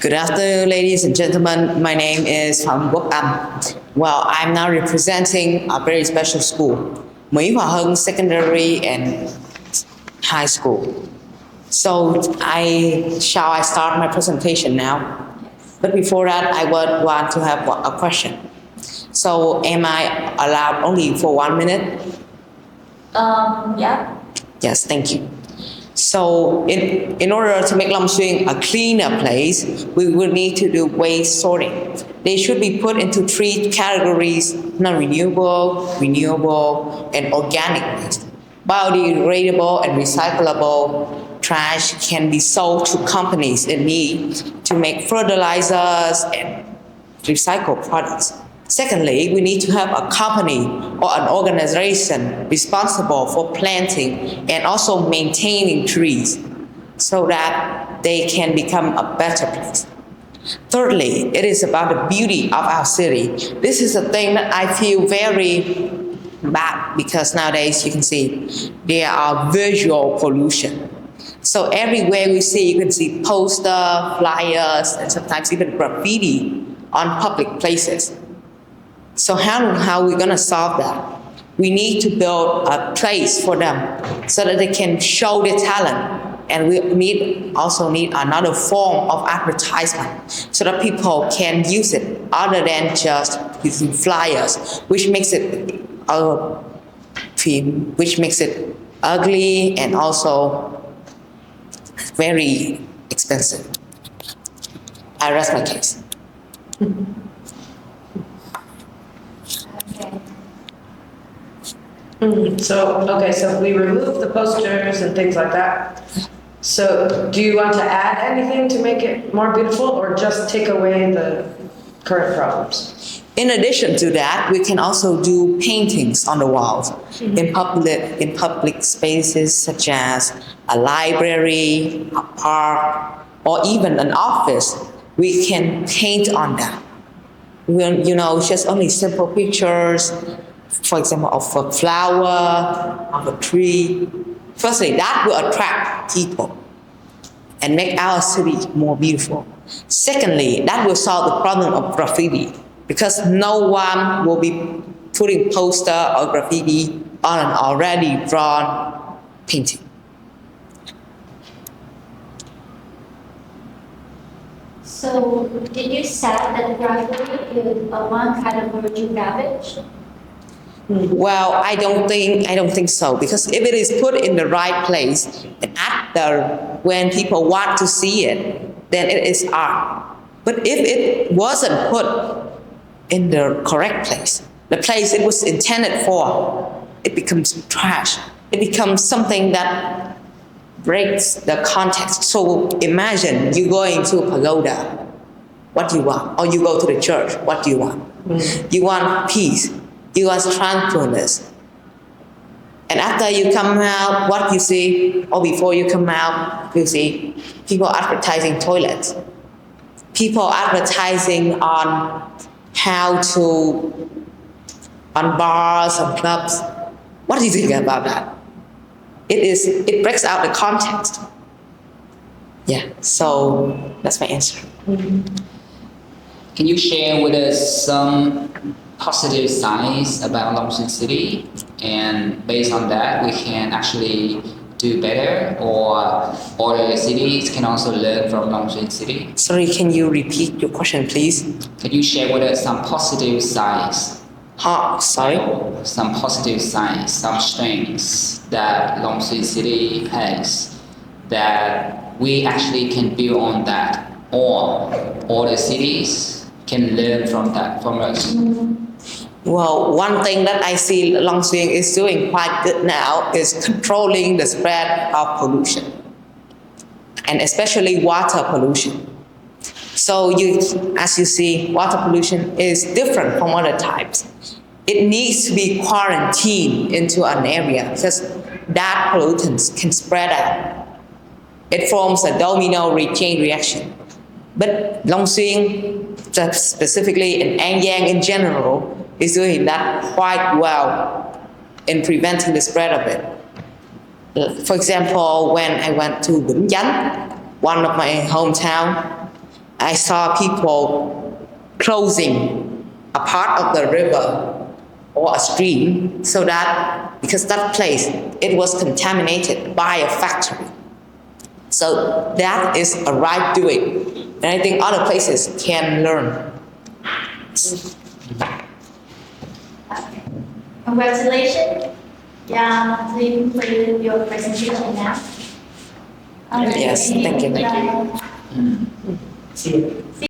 Good afternoon, ladies and gentlemen. My name is Phạm. Well, I'm now representing a very special school, 𝐕ò𝐍𝐆 Secondary and High School. So shall I start my presentation now? But before that, I would want to have a question. So am I allowed only for 1 minute? Yeah. Yes, thank you. So in order to make Long Xuyên a cleaner place, we will need to do waste sorting. They should be put into 3 categories: non-renewable, renewable, and organic waste. Biodegradable and recyclable trash can be sold to companies in need to make fertilizers and recycled products. Secondly, we need to have a company or an organization responsible for planting and also maintaining trees so that they can become a better place. Thirdly, it is about the beauty of our city. This is a thing that I feel very bad because nowadays you can see there are visual pollution. So everywhere we see, you can see posters, flyers, and sometimes even graffiti on public places. So how are we going to solve that? We need to build a place for them so that they can show their talent. And we also need another form of advertisement so that people can use it other than just using flyers, which makes it ugly and also very expensive. I rest my case. So we remove the posters and things like that. So do you want to add anything to make it more beautiful, or just take away the current problems? In addition to that, we can also do paintings on the walls in public spaces such as a library, a park, or even an office. We can paint on that. Just only simple pictures, for example, of a flower, of a tree. Firstly, that will attract people and make our city more beautiful. Secondly, that will solve the problem of graffiti because no one will be putting poster or graffiti on an already drawn painting. So, did you say that graffiti is one category of garbage? Well, I don't think so, because if it is put in the right place and when people want to see it, then it is art. But if it wasn't put in the correct place, the place it was intended for, it becomes trash. It becomes something that breaks the context. So imagine you going to a pagoda, what do you want? Or you go to the church, what do you want? You want peace. You want tranquilness. And after you come out, what you see, or before you come out, you see people advertising toilets. People advertising on on bars and clubs. What do you think about that? It breaks out the context. Yeah, so that's my answer. Can you share with us some positive signs about Long Xuyên City, and based on that we can actually do better, or other cities can also learn from Long Xuyên City? Sorry, can you repeat your question, please? Can you share with us some positive signs? Sorry? Some positive signs, some strengths that Long Xuyên City has that we actually can build on that, or other cities can learn from that, from us. Well, one thing that I see Long Xuyên is doing quite good now is controlling the spread of pollution, and especially water pollution. So as you see, water pollution is different from other types. It needs to be quarantined into an area because that pollutants can spread out. It forms a domino chain reaction. But Long Xuyên, specifically in An Giang in general, is doing that quite well in preventing the spread of it. For example, when I went to 𝐕ò𝐍𝐆, one of my hometown, I saw people closing a part of the river or a stream so that, because that place, it was contaminated by a factory. So that is a right doing. And I think other places can learn. Congratulations. Yeah, please complete your presentation now. Yes, thank you. Thank you. See you.